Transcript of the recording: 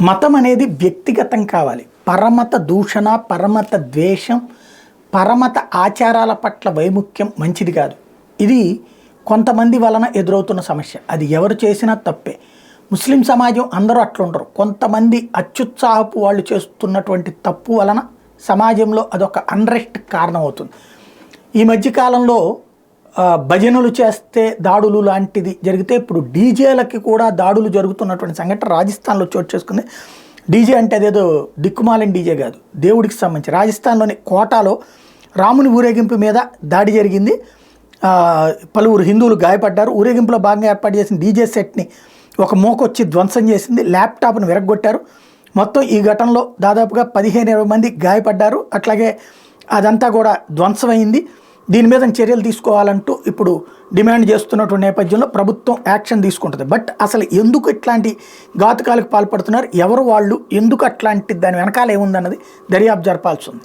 మతం అనేది వ్యక్తిగతం కావాలి. పరమత దూషణ, పరమత ద్వేషం, పరమత ఆచారాల పట్ల వైముఖ్యం మంచిది కాదు. ఇది కొంతమంది వలన ఎదురవుతున్న సమస్య. అది ఎవరు చేసినా తప్పే. ముస్లిం సమాజం అందరూ అట్లుండరు. కొంతమంది అత్యుత్సాహపు వాళ్ళు చేస్తున్నటువంటి తప్పు వలన సమాజంలో అదొక అన్రెస్ట్ కారణం అవుతుంది. ఈ మధ్యకాలంలో భజనలు చేస్తే దాడులు లాంటిది జరిగితే ఇప్పుడు డీజేలకి కూడా దాడులు జరుగుతున్నటువంటి సంఘటన రాజస్థాన్లో చోటు చేసుకుంది. డీజే అంటే అదేదో దిక్కుమాలిన డీజే కాదు, దేవుడికి సంబంధించి. రాజస్థాన్లోని కోటాలో రాముని ఊరేగింపు మీద దాడి జరిగింది. పలువురు హిందువులు గాయపడ్డారు. ఊరేగింపులో భాగంగా ఏర్పాటు చేసిన డీజే సెట్ని ఒక మోకొచ్చి ధ్వంసం చేసింది. ల్యాప్టాప్ను విరగొట్టారు. మొత్తం ఈ ఘటనలో దాదాపుగా 15-20 మంది గాయపడ్డారు. అట్లాగే అదంతా కూడా ధ్వంసమైంది. దీని మీద చర్యలు తీసుకోవాలంటూ ఇప్పుడు డిమాండ్ చేస్తున్నటువంటి నేపథ్యంలో ప్రభుత్వం యాక్షన్ తీసుకుంటుంది. బట్ అసలు ఎందుకు ఇట్లాంటి ఘాతుకాలకు పాల్పడుతున్నారు, ఎవరు వాళ్ళు, ఎందుకు అట్లాంటి దాని వెనకాల ఏముందన్నది దర్యాప్తు జరపాల్సి ఉంది.